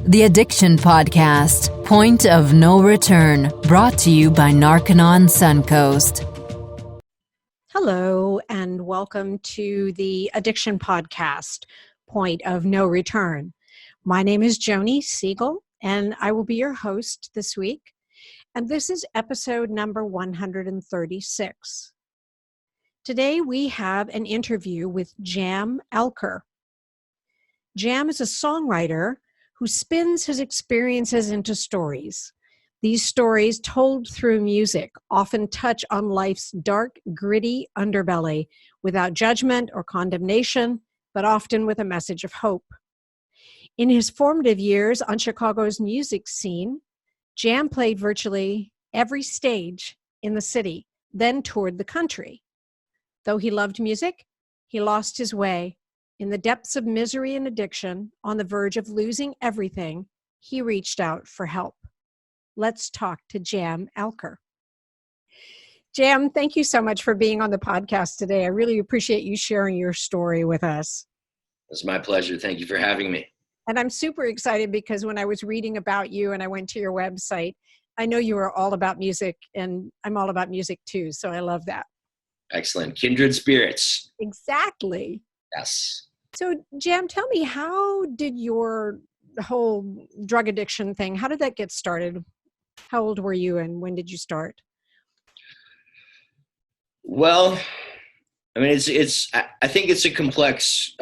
The Addiction Podcast, Point of No Return, brought to you by Narconon Suncoast. Hello, and welcome to the Addiction Podcast, Point of No Return. My name is Joni Siegel, and I will be your host this week. And this is episode number 136. Today we have an interview with Jam Alker. Jam is a songwriter who spins his experiences into stories. These stories, told through music, often touch on life's dark, gritty underbelly without judgment or condemnation, but often with a message of hope. In his formative years on Chicago's music scene, Jam played virtually every stage in the city, then toured the country. Though he loved music, he lost his way. In the depths of misery and addiction, on the verge of losing everything, he reached out for help. Let's talk to Jam Alker. Jam, thank you so much for being on the podcast today. I really appreciate you sharing your story with us. It's my pleasure. Thank you for having me. And I'm super excited because when I was reading about you and I went to your website, I know you are all about music, and I'm all about music too, so I love that. Excellent. Kindred spirits. Exactly. Yes. So, Jam, tell me, how did your whole drug addiction thing, how did that get started? How old were you and when did you start? Well, I mean, I think it's a complex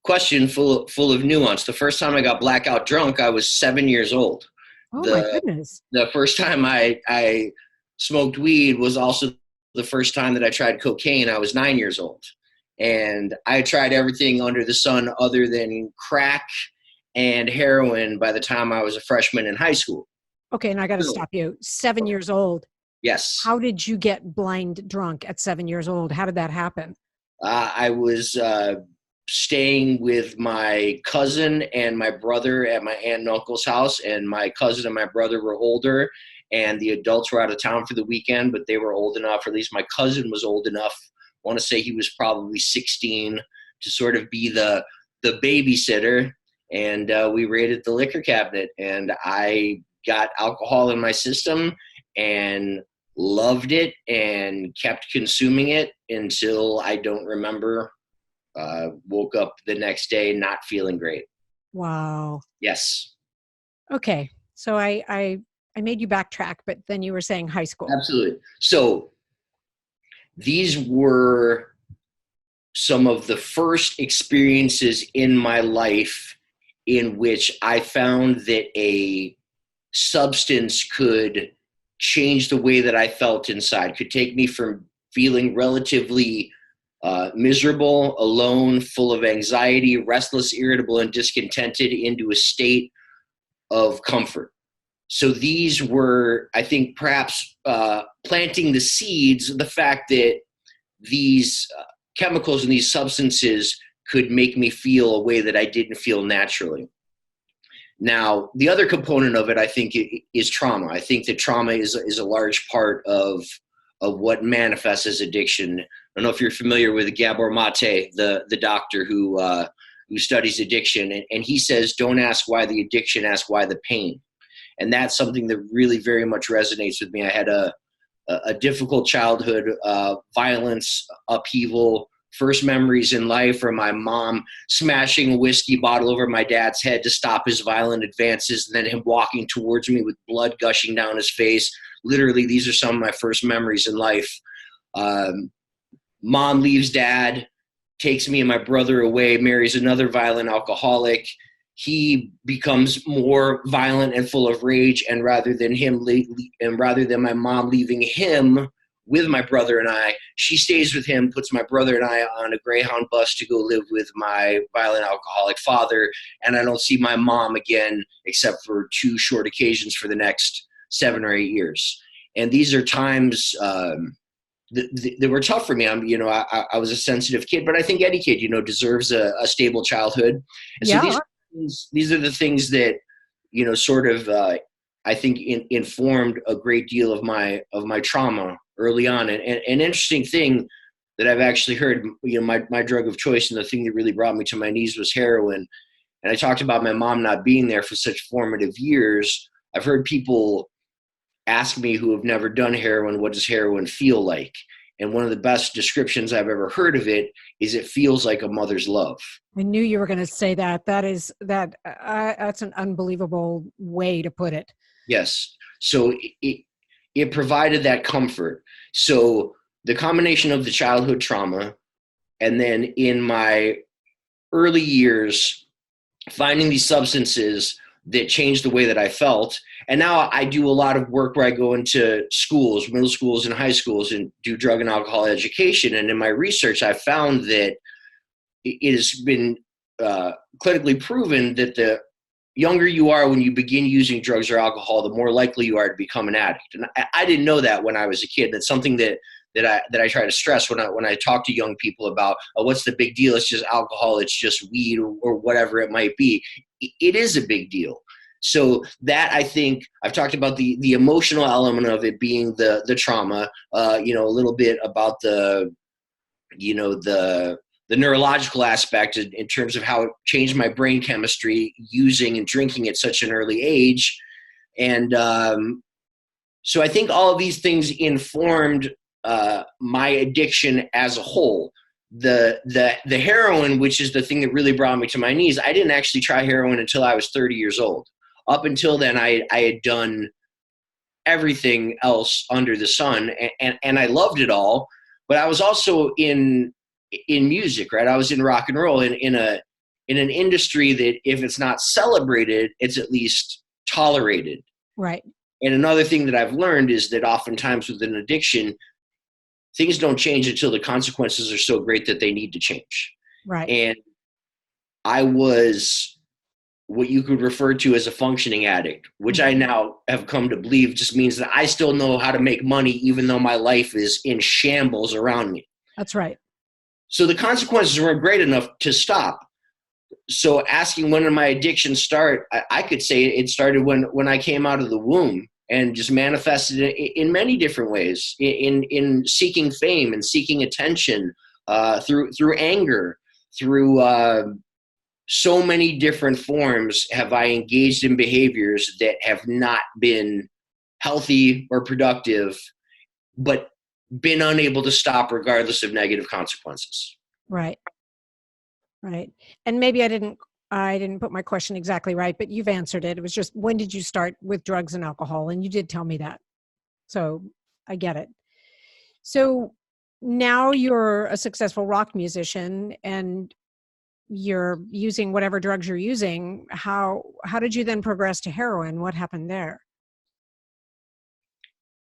question full of nuance. The first time I got blackout drunk, I was 7 years old. Oh, my goodness. The first time I smoked weed was also the first time that I tried cocaine. I was 9 years old. And I tried everything under the sun other than crack and heroin by the time I was a freshman in high school. Okay, and I got to stop you. 7 years old. Yes. How did you get blind drunk at 7 years old? How did that happen? I was staying with my cousin and my brother at my aunt and uncle's house, and my cousin and my brother were older, and the adults were out of town for the weekend, but they were old enough, or at least my cousin was old enough. I want to say he was probably 16 to sort of be the babysitter. And we raided the liquor cabinet, and I got alcohol in my system and loved it and kept consuming it until I don't remember. Woke up the next day not feeling great. Wow. Yes. Okay. So I made you backtrack, but then you were saying high school. Absolutely. So these were some of the first experiences in my life in which I found that a substance could change the way that I felt inside, could take me from feeling relatively miserable, alone, full of anxiety, restless, irritable, and discontented into a state of comfort. So these were, I think, perhaps planting the seeds, the fact that these chemicals and these substances could make me feel a way that I didn't feel naturally. Now, the other component of it, I think, is trauma. I think that trauma is a large part of what manifests as addiction. I don't know if you're familiar with Gabor Mate, the doctor who studies addiction, and he says, don't ask why the addiction, ask why the pain. And that's something that really very much resonates with me. I had a difficult childhood, violence, upheaval. First memories in life are my mom smashing a whiskey bottle over my dad's head to stop his violent advances, and then him walking towards me with blood gushing down his face. Literally, these are some of my first memories in life. Mom leaves dad, takes me and my brother away, marries another violent alcoholic. He becomes more violent and full of rage, and rather than my mom leaving him with my brother and I, she stays with him, puts my brother and I on a Greyhound bus to go live with my violent alcoholic father, and I don't see my mom again except for 2 short occasions for the next 7 or 8 years. And these are times that were tough for me. I was a sensitive kid, but I think any kid, deserves a stable childhood. And Yeah. so these are the things that, sort of, I think informed a great deal of my trauma early on. And an interesting thing that I've actually heard, my drug of choice and the thing that really brought me to my knees was heroin. And I talked about my mom not being there for such formative years. I've heard people ask me who have never done heroin, what does heroin feel like? And one of the best descriptions I've ever heard of it is it feels like a mother's love. I knew you were going to say that. That's an unbelievable way to put it. Yes. So it provided that comfort. So the combination of the childhood trauma, and then in my early years, finding these substances that changed the way that I felt. And now I do a lot of work where I go into schools, middle schools and high schools, and do drug and alcohol education. And in my research, I found that it has been clinically proven that the younger you are when you begin using drugs or alcohol, the more likely you are to become an addict. And I didn't know that when I was a kid. That's something that I try to stress when I talk to young people about what's the big deal. It's just alcohol. It's just weed or whatever it might be. It is a big deal. So that, I think, I've talked about the emotional element of it being the trauma, a little bit about the neurological aspect in terms of how it changed my brain chemistry using and drinking at such an early age. And so I think all of these things informed my addiction as a whole. The heroin, which is the thing that really brought me to my knees, I didn't actually try heroin until I was 30 years old. Up until then, I had done everything else under the sun, and I loved it all. But I was also in music, right? I was in rock and roll in an industry that if it's not celebrated, it's at least tolerated. Right. And another thing that I've learned is that oftentimes with an addiction, things don't change until the consequences are so great that they need to change. Right. And I was what you could refer to as a functioning addict, which I now have come to believe just means that I still know how to make money even though my life is in shambles around me. That's right. So the consequences weren't great enough to stop. So asking when did my addiction start, I could say it started when I came out of the womb, and just manifested in many different ways, in seeking fame and seeking attention, through anger, through so many different forms have I engaged in behaviors that have not been healthy or productive, but been unable to stop regardless of negative consequences. Right. Right. And maybe I didn't put my question exactly right, but you've answered it. It was just, when did you start with drugs and alcohol? And you did tell me that. So I get it. So now you're a successful rock musician and you're using whatever drugs you're using. How did you then progress to heroin? What happened there?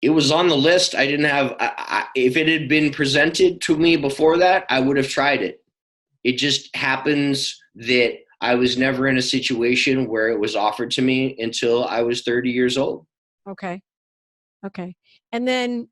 It was on the list. I didn't have, if it had been presented to me before that, I would have tried it. It just happens that I was never in a situation where it was offered to me until I was 30 years old. Okay. And then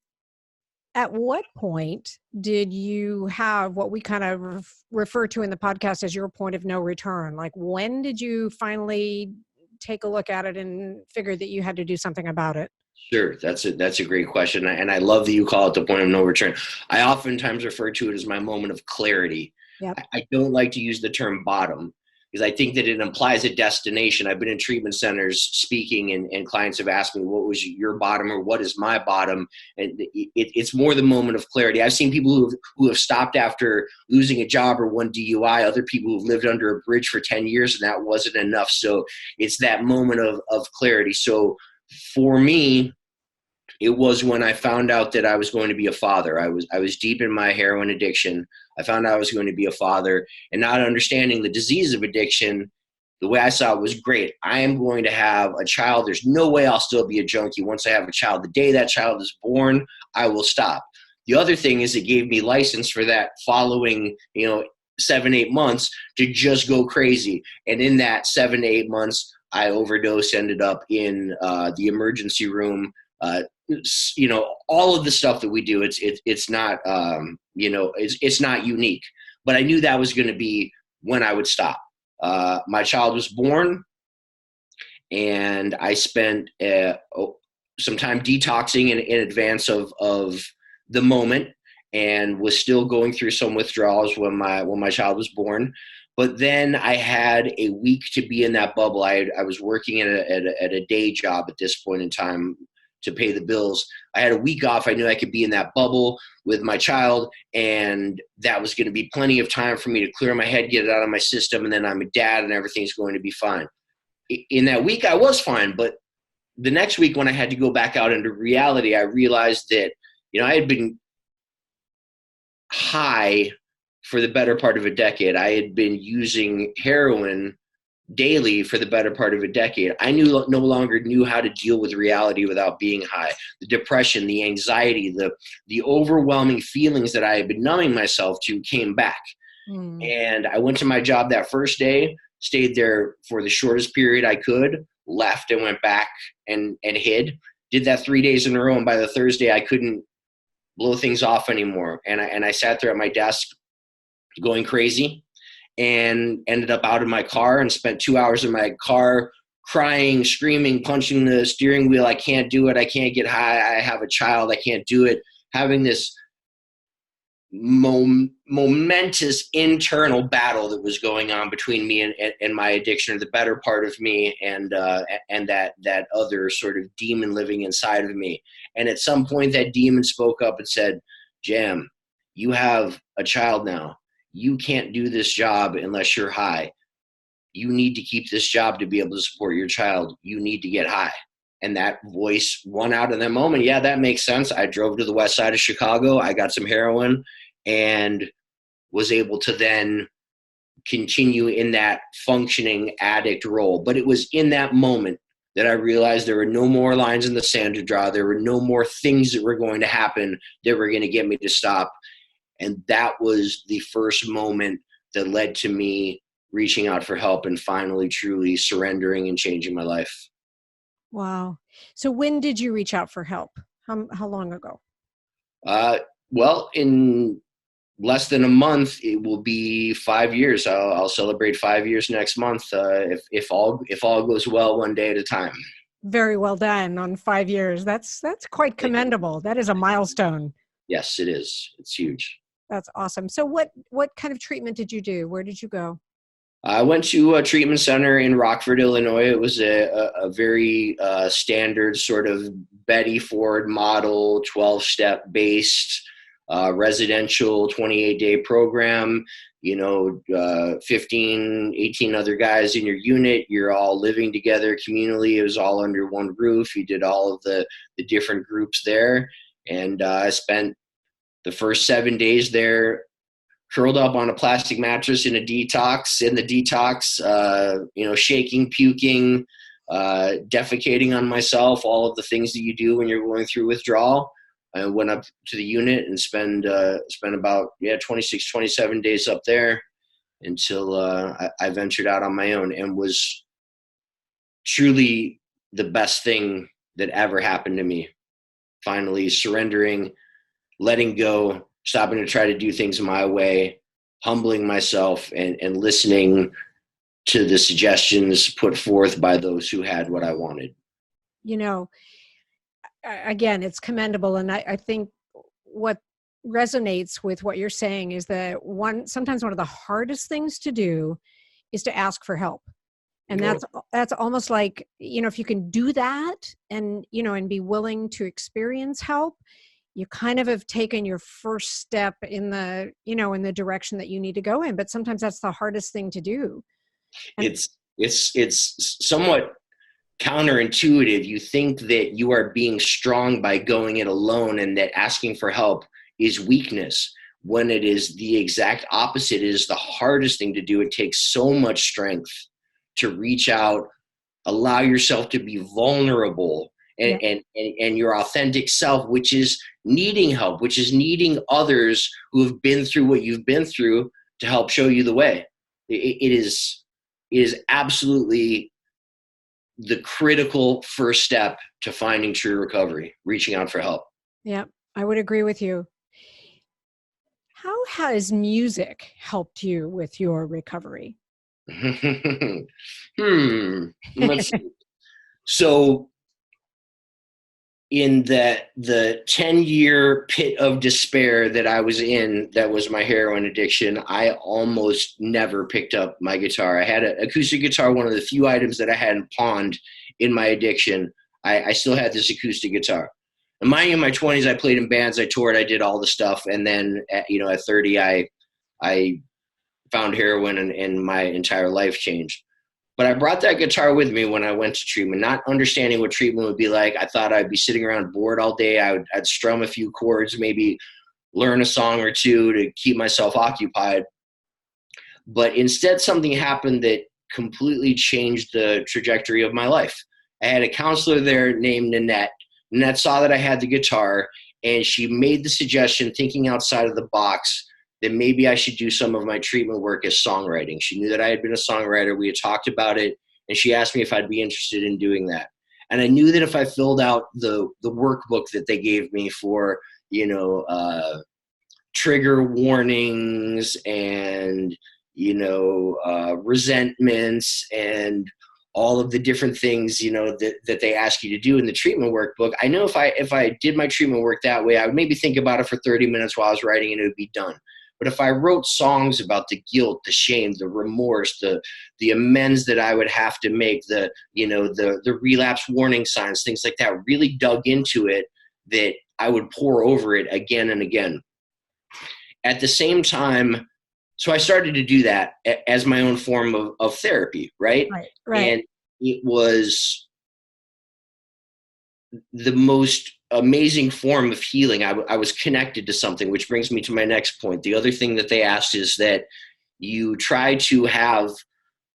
at what point did you have what we kind of refer to in the podcast as your point of no return? Like, when did you finally take a look at it and figure that you had to do something about it? Sure. That's a great question. And I love that you call it the point of no return. I oftentimes refer to it as my moment of clarity. Yep. I don't like to use the term bottom because I think that it implies a destination. I've been in treatment centers speaking, and clients have asked me, what was your bottom or what is my bottom? And it's more the moment of clarity. I've seen people who have stopped after losing a job or one DUI, other people who've lived under a bridge for 10 years and that wasn't enough. So it's that moment of clarity. So for me, it was when I found out that I was going to be a father. I was deep in my heroin addiction. I found out I was going to be a father, and not understanding the disease of addiction, the way I saw it was, great. I am going to have a child. There's no way I'll still be a junkie once I have a child. The day that child is born, I will stop. The other thing is it gave me license for that following, 7-8 months to just go crazy. And in that 7 to 8 months, I overdosed, ended up in the emergency room. All of the stuff that we do, it's not, it's not unique, but I knew that was going to be when I would stop. My child was born, and I spent some time detoxing in advance of the moment, and was still going through some withdrawals when my child was born. But then I had a week to be in that bubble. I was working at a day job at this point in time to pay the bills. I had a week off. I knew I could be in that bubble with my child, and that was going to be plenty of time for me to clear my head, get it out of my system, and then I'm a dad and everything's going to be fine. In that week, I was fine, but the next week when I had to go back out into reality, I realized that, I had been high for the better part of a decade. I had been using heroin daily for the better part of a decade. I no longer knew how to deal with reality without being high. The depression, the anxiety, the overwhelming feelings that I had been numbing myself to came back. And I went to my job that first day, stayed there for the shortest period I could, left and went back and hid. Did that 3 days in a row, and by the Thursday I couldn't blow things off anymore. And I sat there at my desk going crazy, and ended up out of my car and spent 2 hours in my car crying, screaming, punching the steering wheel. I can't do it. I can't get high. I have a child. I can't do it. Having this momentous internal battle that was going on between me and my addiction, or the better part of me, and that other sort of demon living inside of me. And at some point that demon spoke up and said, Jam, you have a child now. You can't do this job unless you're high. You need to keep this job to be able to support your child. You need to get high. And that voice won out in that moment. Yeah, that makes sense. I drove to the west side of Chicago. I got some heroin and was able to then continue in that functioning addict role. But it was in that moment that I realized there were no more lines in the sand to draw. There were no more things that were going to happen that were going to get me to stop. And that was the first moment that led to me reaching out for help and finally truly surrendering and changing my life. Wow. So when did you reach out for help? How long ago? Well, in less than a month, it will be 5 years. I'll celebrate 5 years next month, if all goes well, one day at a time. Very well done on 5 years. That's quite commendable. That is a milestone. Yes, it is. It's huge. That's awesome. So what kind of treatment did you do? Where did you go? I went to a treatment center in Rockford, Illinois. It was a very standard sort of Betty Ford model, 12-step based residential 28-day program. 15, 18 other guys in your unit. You're all living together communally. It was all under one roof. You did all of the different groups there. And I spent the first 7 days there curled up on a plastic mattress in the detox, shaking, puking, defecating on myself, all of the things that you do when you're going through withdrawal. I went up to the unit and spent about 26, 27 days up there until I ventured out on my own, and was truly the best thing that ever happened to me. Finally surrendering, letting go, stopping to try to do things my way, humbling myself, and listening to the suggestions put forth by those who had what I wanted. Again, it's commendable. And I think what resonates with what you're saying is that sometimes one of the hardest things to do is to ask for help. And that's almost like, if you can do that and be willing to experience help, you kind of have taken your first step in the direction that you need to go in. But sometimes that's the hardest thing to do. And it's somewhat counterintuitive. You think that you are being strong by going it alone, and that asking for help is weakness, when it is the exact opposite. It is the hardest thing to do. It takes so much strength to reach out, allow yourself to be vulnerable, and your authentic self, which is needing help, which is needing others who have been through what you've been through to help show you the way. It is absolutely the critical first step to finding true recovery, reaching out for help. Yeah, I would agree with you. How has music helped you with your recovery? Let's see. So in the 10-year pit of despair that I was in, that was my heroin addiction, I almost never picked up my guitar. I had an acoustic guitar, one of the few items that I hadn't pawned in my addiction. I still had this acoustic guitar. And mind you, in my 20s, I played in bands, I toured, I did all the stuff. And then, at 30, I found heroin and my entire life changed. But I brought that guitar with me when I went to treatment, not understanding what treatment would be like. I thought I'd be sitting around bored all day. I'd strum a few chords, maybe learn a song or two to keep myself occupied. But instead, something happened that completely changed the trajectory of my life. I had a counselor there named Nanette. Nanette saw that I had the guitar, and she made the suggestion, thinking outside of the box, that maybe I should do some of my treatment work as songwriting. She knew that I had been a songwriter. We had talked about it, and she asked me if I'd be interested in doing that. And I knew that if I filled out the workbook that they gave me for, trigger warnings and, resentments and all of the different things, that they ask you to do in the treatment workbook, I know if I did my treatment work that way, I would maybe think about it for 30 minutes while I was writing and it would be done. But if I wrote songs about the guilt, the shame, the remorse, the amends that I would have to make, the relapse warning signs, things like that, really dug into it, that I would pour over it again and again. At the same time, so I started to do that as my own form of therapy, right? Right. And it was the most amazing form of healing. I was connected to something, which brings me to my next point. The other thing that they asked is that you try to have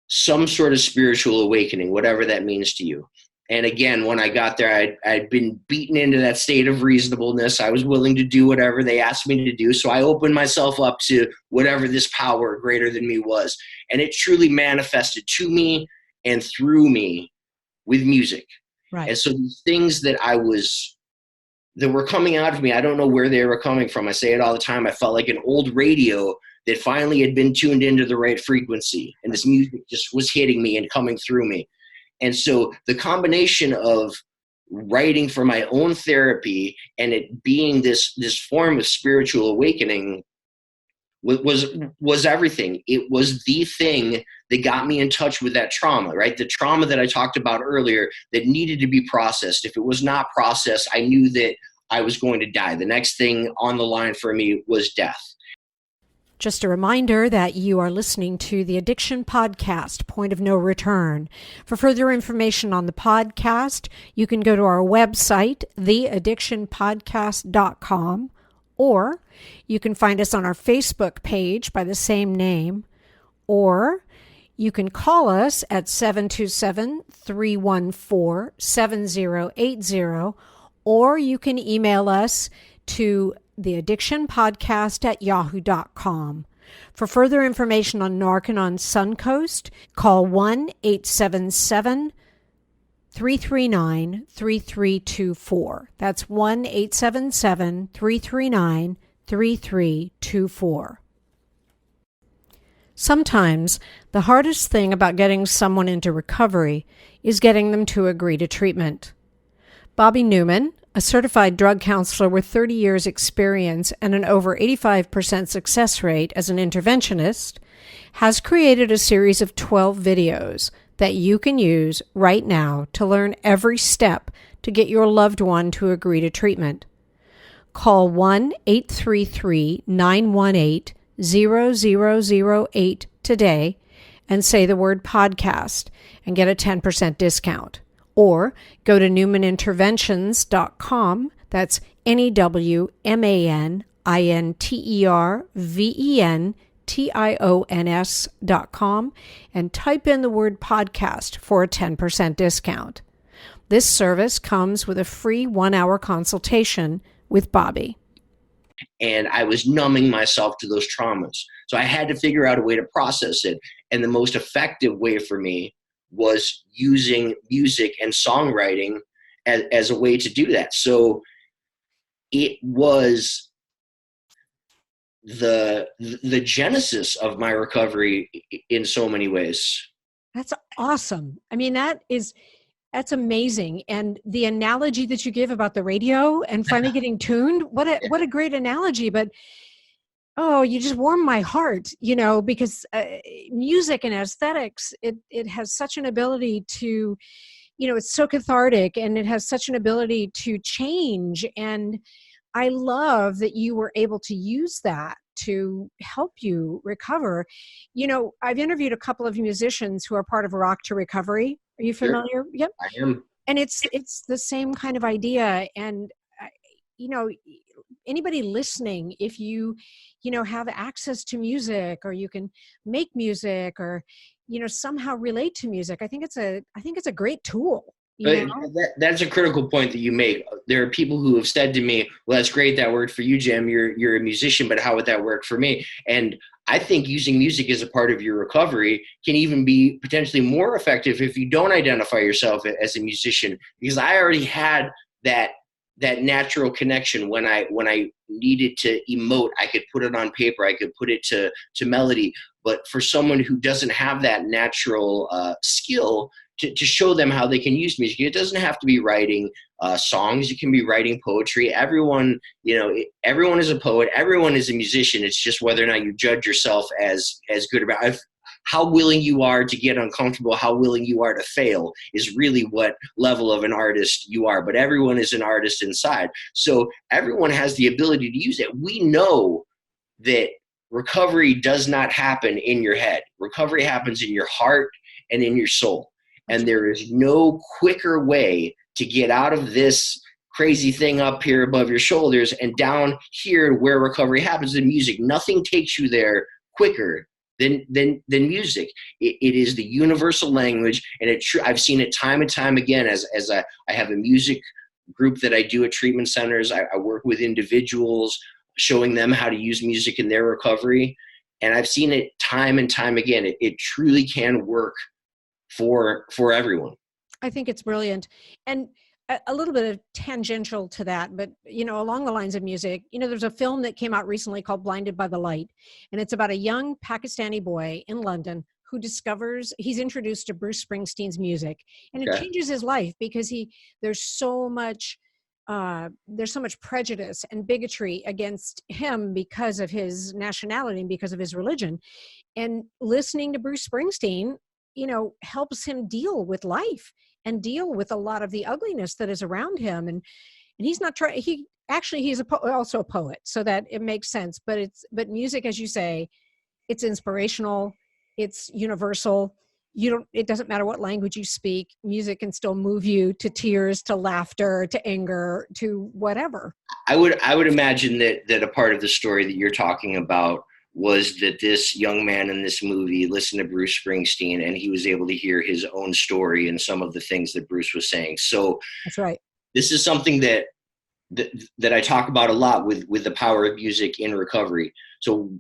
some sort of spiritual awakening, whatever that means to you. And again, when I got there, I'd been beaten into that state of reasonableness. I was willing to do whatever they asked me to do. So I opened myself up to whatever this power greater than me was. And it truly manifested to me and through me with music. Right. And so these things that were coming out of me, I don't know where they were coming from. I say it all the time. I felt like an old radio that finally had been tuned into the right frequency. And this music just was hitting me and coming through me. And so the combination of writing for my own therapy and it being this form of spiritual awakening was everything. It was the thing that got me in touch with that trauma, right? The trauma that I talked about earlier that needed to be processed. If it was not processed, I knew that I was going to die. The next thing on the line for me was death. Just a reminder that you are listening to the Addiction Podcast, Point of No Return. For further information on the podcast, you can go to our website, theaddictionpodcast.com, or you can find us on our Facebook page by the same name, or you can call us at 727-314-7080, or you can email us to theaddictionpodcast@yahoo.com. For further information on Narcan on Suncoast, call 1-877-339-3324. That's 1-877-339-3324. Sometimes the hardest thing about getting someone into recovery is getting them to agree to treatment. Bobby Newman, a certified drug counselor with 30 years experience and an over 85% success rate as an interventionist, has created a series of 12 videos that you can use right now to learn every step to get your loved one to agree to treatment. Call 1-833-918-0008 today and say the word podcast and get a 10% discount. Or go to newmaninterventions.com, that's NEWMANINTERVENTIONS.com, and type in the word podcast for a 10% discount. This service comes with a free 1-hour consultation with Bobby. And I was numbing myself to those traumas. So I had to figure out a way to process it. And the most effective way for me was using music and songwriting as a way to do that. So it was the genesis of my recovery in so many ways. That's awesome. I mean, that is, That's amazing. And the analogy that you give about the radio and finally getting tuned, what a great analogy. But oh, you just warm my heart, because music and aesthetics, it has such an ability to, it's so cathartic, and it has such an ability to change. And I love that you were able to use that to help you recover. I've interviewed a couple of musicians who are part of Rock to Recovery. Are you Sure, familiar? Yep. I am. And it's the same kind of idea. And you know anybody listening, if you have access to music, or you can make music, or somehow relate to music, I think it's a great tool. But that's a critical point that you make. There are people who have said to me, well, that's great, that worked for you, Jim, you're a musician, but how would that work for me? And I think using music as a part of your recovery can even be potentially more effective if you don't identify yourself as a musician, because I already had that natural connection. When I needed to emote, I could put it on paper, I could put it to melody. But for someone who doesn't have that natural skill to show them how they can use music, it doesn't have to be writing songs. You can be writing poetry. Everyone is a poet. Everyone is a musician. It's just whether or not you judge yourself as good or bad. How willing you are to get uncomfortable, how willing you are to fail is really what level of an artist you are. But everyone is an artist inside. So everyone has the ability to use it. We know that recovery does not happen in your head. Recovery happens in your heart and in your soul. And there is no quicker way to get out of this crazy thing up here above your shoulders and down here where recovery happens in music. Nothing takes you there quicker than music. It is the universal language, and I've seen it time and time again as I have a music group that I do at treatment centers. I work with individuals, showing them how to use music in their recovery, and I've seen it time and time again. It truly can work for everyone. I think it's brilliant. And a little bit of tangential to that, but along the lines of music, there's a film that came out recently called Blinded by the Light, and it's about a young Pakistani boy in London who discovers he's introduced to Bruce Springsteen's music, and it changes his life because there's so much prejudice and bigotry against him because of his nationality and because of his religion. And listening to Bruce Springsteen, helps him deal with life and deal with a lot of the ugliness that is around him. And he's not trying, he's also a poet, so that it makes sense. But music, as you say, it's inspirational, it's universal. It doesn't matter what language you speak, music can still move you to tears, to laughter, to anger, to whatever. I would imagine that a part of the story that you're talking about was that this young man in this movie listened to Bruce Springsteen, and he was able to hear his own story and some of the things that Bruce was saying. So that's right. This is something that I talk about a lot with the power of music in recovery. So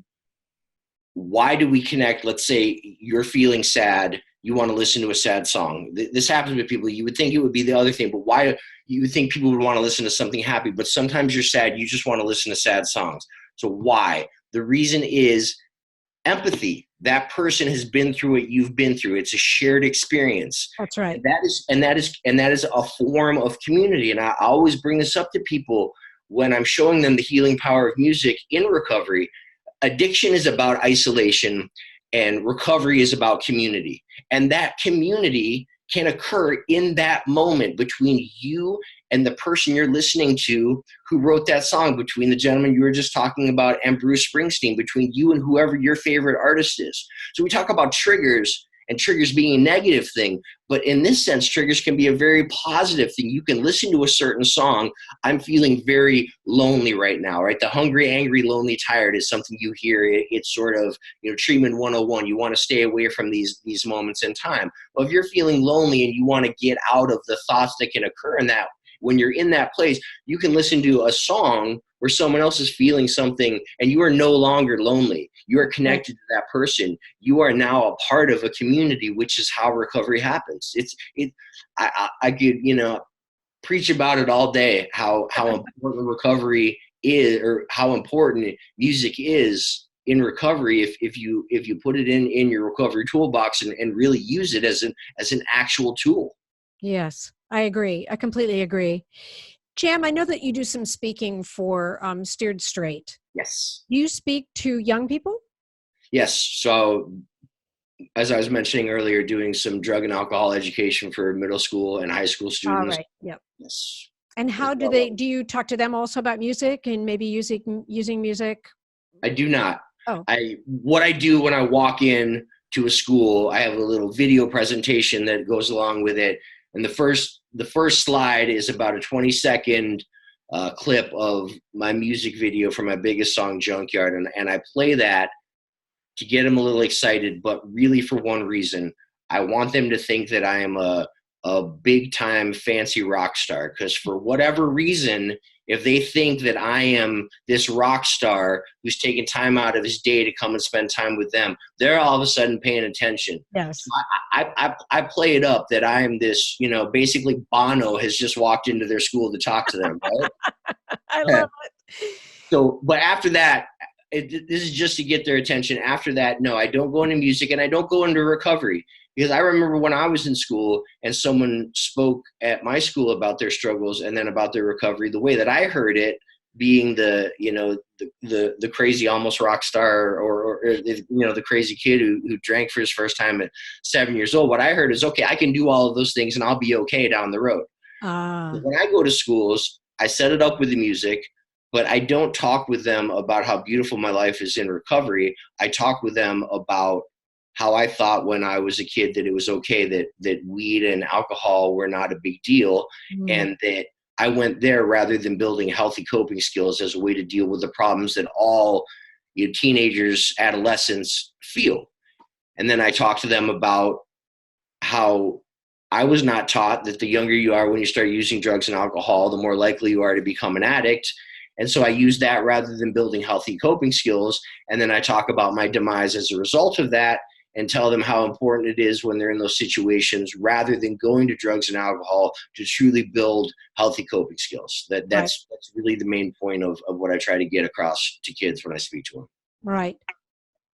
why do we connect? Let's say you're feeling sad, you want to listen to a sad song. This happens with people. You would think it would be the other thing, but why you would think people would want to listen to something happy, but sometimes you're sad, you just want to listen to sad songs. So why? The reason is empathy. That person has been through what you've been through. It's a shared experience. That's right. And that is a form of community. And I always bring this up to people when I'm showing them the healing power of music in recovery. Addiction is about isolation, and recovery is about community. And that community can occur in that moment between you and the person you're listening to who wrote that song, between the gentleman you were just talking about and Bruce Springsteen, between you and whoever your favorite artist is. So we talk about triggers, and triggers being a negative thing, but in this sense, triggers can be a very positive thing. You can listen to a certain song. I'm feeling very lonely right now, right? The hungry, angry, lonely, tired is something you hear. It's sort of, treatment 101. You want to stay away from these moments in time. Well, if you're feeling lonely and you want to get out of the thoughts that can occur in that, when you're in that place, you can listen to a song where someone else is feeling something and you are no longer lonely. You are connected to that person. You are now a part of a community, which is how recovery happens. I could, preach about it all day, how important recovery is, or how important music is in recovery if you put it in your recovery toolbox and really use it as an actual tool. Yes, I agree. I completely agree. Jam, I know that you do some speaking for Steered Straight. Yes. Do you speak to young people? Yes. So as I was mentioning earlier, doing some drug and alcohol education for middle school and high school All students. right. Yep. Yes. And As how well. do you talk to them also about music and maybe using music? I do not. Oh, What I do when I walk in to a school, I have a little video presentation that goes along with it. And the first slide is about a 20-second clip of my music video for my biggest song, Junkyard. And I play that to get them a little excited, but really for one reason. I want them to think that I am a big time fancy rock star, because for whatever reason, if they think that I am this rock star who's taking time out of his day to come and spend time with them, they're all of a sudden paying attention. yes. So I play it up that I am this, basically Bono has just walked into their school to talk to them, I right? love it. So, but after that, this is just to get their attention. After that, no, I don't go into music and I don't go into recovery, because I remember when I was in school and someone spoke at my school about their struggles and then about their recovery, the way that I heard it being the crazy almost rock star, or the crazy kid who drank for his first time at 7 years old. What I heard is, okay, I can do all of those things and I'll be okay down the road. Ah, When I go to schools, I set it up with the music, but I don't talk with them about how beautiful my life is in recovery. I talk with them about how I thought when I was a kid that it was okay, that weed and alcohol were not a big deal, mm, and that I went there rather than building healthy coping skills as a way to deal with the problems that all teenagers, adolescents feel. And then I talk to them about how I was not taught that the younger you are when you start using drugs and alcohol, the more likely you are to become an addict. And so I use that rather than building healthy coping skills. And then I talk about my demise as a result of that and tell them how important it is when they're in those situations, rather than going to drugs and alcohol, to truly build healthy coping skills. right, That's really the main point of what I try to get across to kids when I speak to them. right.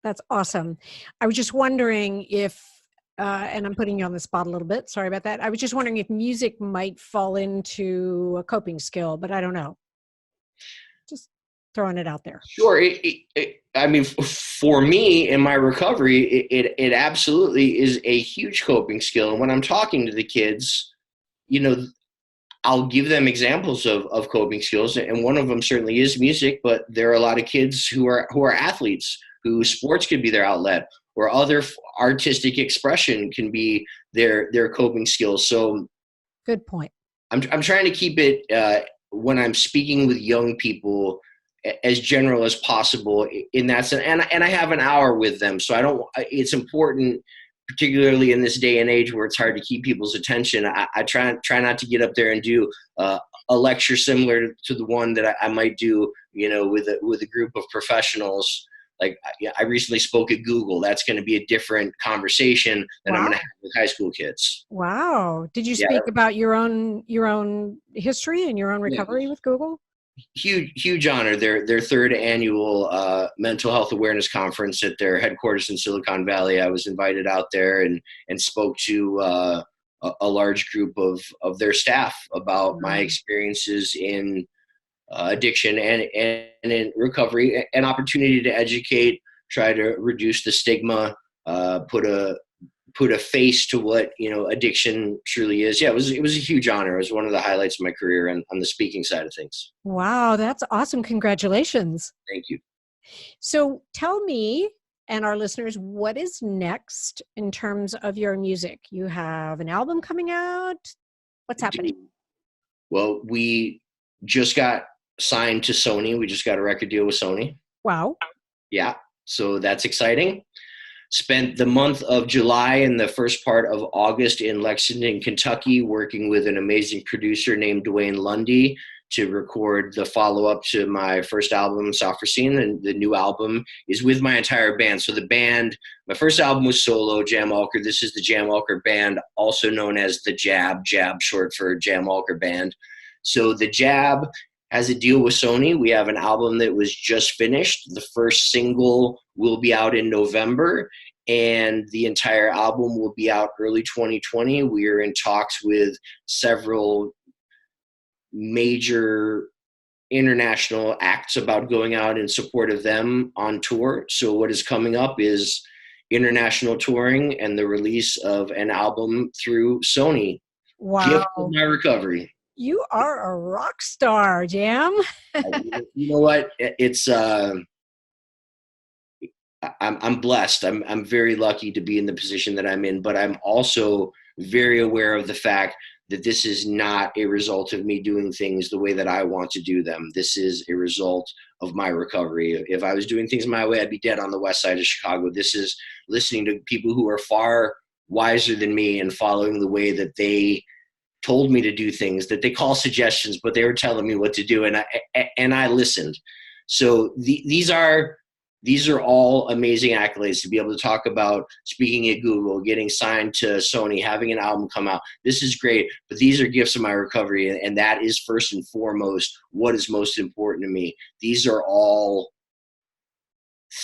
That's awesome. I was just wondering if, and I'm putting you on the spot a little bit. Sorry about that. I was just wondering if music might fall into a coping skill, but I don't know. Just throwing it out there. Sure. I mean, for me in my recovery, it absolutely is a huge coping skill. And when I'm talking to the kids, you know, I'll give them examples of coping skills. And one of them certainly is music, but there are a lot of kids who are athletes, who sports could be their outlet, or other artistic expression can be their coping skills. So Good point. I'm trying to keep it, when I'm speaking with young people, as general as possible in that sense. And I have an hour with them, so I don't. It's important, particularly in this day and age where it's hard to keep people's attention. I try not to get up there and do a lecture similar to the one that I might do, with a group of professionals. Like, I recently spoke at Google. That's going to be a different conversation than I'm Wow. going to have with high school kids. Wow. Did you Yeah, speak about your own history and your own yeah. recovery with Google? Huge honor. Their third annual mental health awareness conference at their headquarters in Silicon Valley. I was invited out there and spoke to a large group of their staff about my Mm, experiences in addiction and in recovery, an opportunity to educate, try to reduce the stigma, put a face to what addiction truly is. Yeah, it was a huge honor. It was one of the highlights of my career, and on the speaking side of things. Wow, that's awesome. Congratulations. Thank you. So tell me and our listeners, what is next in terms of your music? You have an album coming out. What's happening? Well, we just got signed to Sony. We just got a record deal with Sony. Wow. Yeah, so that's exciting. Spent the month of July and the first part of August in Lexington, Kentucky, working with an amazing producer named Dwayne Lundy to record the follow-up to my first album, Software Scene, and the new album is with my entire band. So the band, my first album was solo, Jam Alker. This is the Jam Alker Band, also known as the Jab short for Jam Alker Band. So the Jab has a deal with Sony. We have an album that was just finished. The first single will be out in November. and the entire album will be out early 2020. We are in talks with several major international acts about going out in support of them on tour. So what is coming up is international touring and the release of an album through Sony. Gift of Wow. my recovery. You are a rock star, Jam. You know what? It's I'm blessed. I'm very lucky to be in the position that I'm in, but I'm also very aware of the fact that this is not a result of me doing things the way that I want to do them. This is a result of my recovery. If I was doing things my way, I'd be dead on the west side of Chicago. This is listening to people who are far wiser than me and following the way that they told me to do things, that they call suggestions, but they were telling me what to do, and I listened. So these are all amazing accolades to be able to talk about speaking at Google, getting signed to Sony, having an album come out. This is great, but these are gifts of my recovery, and that is first and foremost what is most important to me. These are all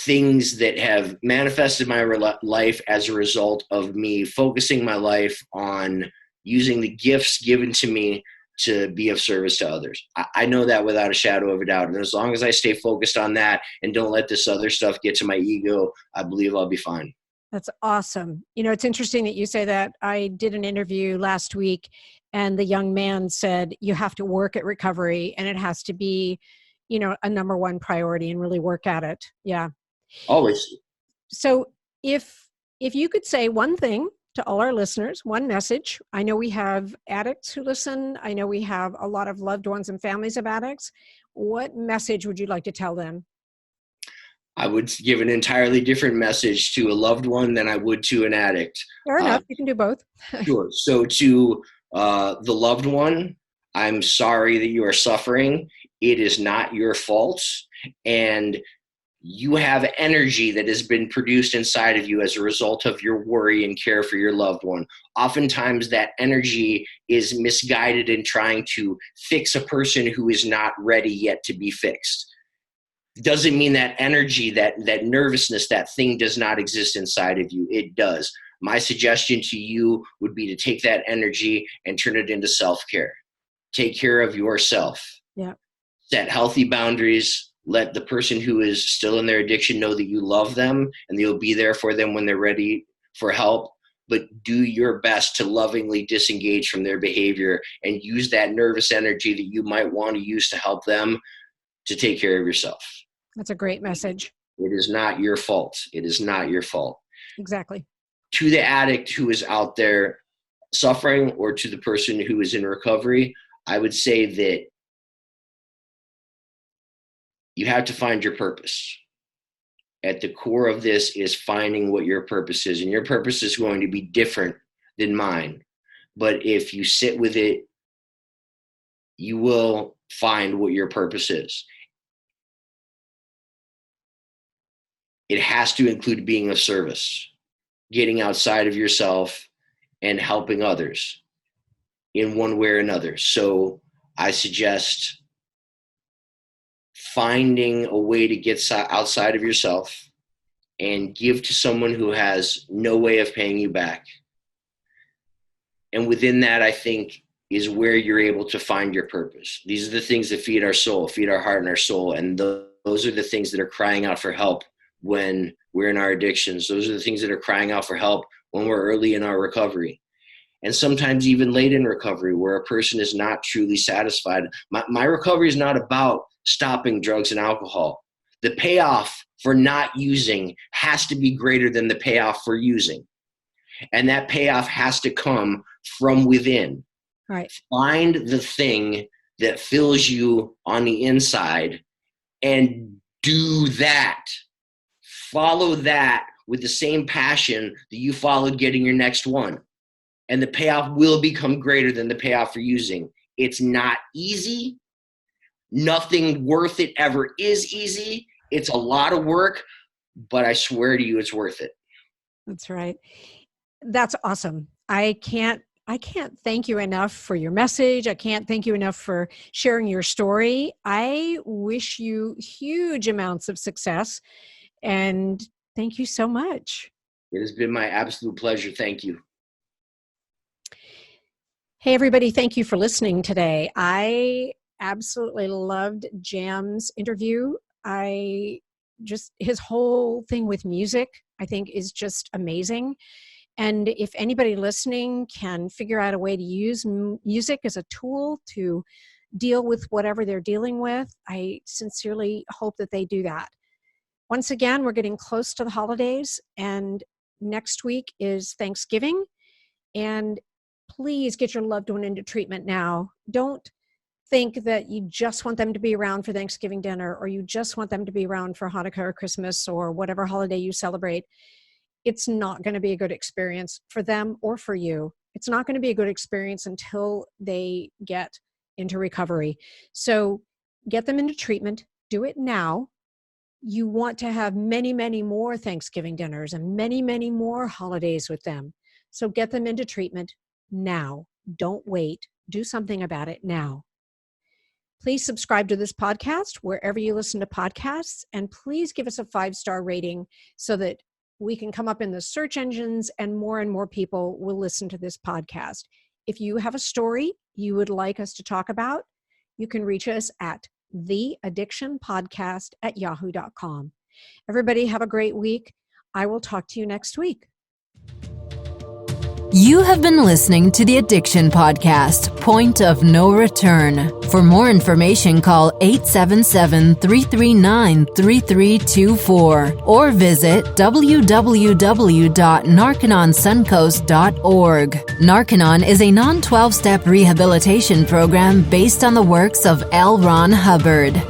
things that have manifested my life as a result of me focusing my life on using the gifts given to me to be of service to others. I know that without a shadow of a doubt. And as long as I stay focused on that and don't let this other stuff get to my ego, I believe I'll be fine. That's awesome. You know, it's interesting that you say that. I did an interview last week and the young man said, you have to work at recovery and it has to be, you know, a number one priority and really work at it. Yeah. Always. So if you could say one thing to all our listeners, one message. I know we have addicts who listen. I know we have a lot of loved ones and families of addicts. What message would you like to tell them? I would give an entirely different message to a loved one than I would to an addict. Fair enough. You can do both. Sure. So to the loved one, I'm sorry that you are suffering. It is not your fault. And you have energy that has been produced inside of you as a result of your worry and care for your loved one. Oftentimes that energy is misguided in trying to fix a person who is not ready yet to be fixed. Doesn't mean that energy, that nervousness, that thing does not exist inside of you. It does. My suggestion to you would be to take that energy and turn it into self-care. Take care of yourself. Yeah. Set healthy boundaries. Let the person who is still in their addiction know that you love them and you'll be there for them when they're ready for help. But do your best to lovingly disengage from their behavior and use that nervous energy that you might want to use to help them to take care of yourself. That's a great message. It is not your fault. It is not your fault. Exactly. To the addict who is out there suffering or to the person who is in recovery, I would say that you have to find your purpose. At the core of this is finding what your purpose is. And your purpose is going to be different than mine. But if you sit with it, you will find what your purpose is. It has to include being of service, getting outside of yourself and helping others in one way or another. So I suggest finding a way to get outside of yourself and give to someone who has no way of paying you back. And within that, I think, is where you're able to find your purpose. These are the things that feed our soul, feed our heart and our soul. And those are the things that are crying out for help when we're in our addictions. Those are the things that are crying out for help when we're early in our recovery. And sometimes even late in recovery where a person is not truly satisfied. My recovery is not about stopping drugs and alcohol. The payoff for not using has to be greater than the payoff for using. And that payoff has to come from within. Right. Find the thing that fills you on the inside and do that. Follow that with the same passion that you followed getting your next one. And the payoff will become greater than the payoff for using. It's not easy. Nothing worth it ever is easy. It's a lot of work, but I swear to you, it's worth it. That's right. That's awesome. I can't thank you enough for your message. I can't thank you enough for sharing your story. I wish you huge amounts of success and thank you so much. It has been my absolute pleasure. Thank you. Hey, everybody. Thank you for listening today. I absolutely loved Jam's interview. His whole thing with music, I think, is just amazing. And if anybody listening can figure out a way to use music as a tool to deal with whatever they're dealing with, I sincerely hope that they do that. Once again, we're getting close to the holidays, and next week is Thanksgiving. And please get your loved one into treatment now. Don't think that you just want them to be around for Thanksgiving dinner, or you just want them to be around for Hanukkah or Christmas or whatever holiday you celebrate. It's not going to be a good experience for them or for you. It's not going to be a good experience until they get into recovery. So get them into treatment. Do it now. You want to have many, many more Thanksgiving dinners and many, many more holidays with them. So get them into treatment now. Don't wait. Do something about it now. Please subscribe to this podcast wherever you listen to podcasts, and please give us a 5-star rating so that we can come up in the search engines and more people will listen to this podcast. If you have a story you would like us to talk about, you can reach us at theaddictionpodcast@yahoo.com. Everybody have a great week. I will talk to you next week. You have been listening to the Addiction Podcast, Point of No Return. For more information, call 877-339-3324 or visit www.narcanonsuncoast.org. Narcanon is a non-12-step rehabilitation program based on the works of L. Ron Hubbard.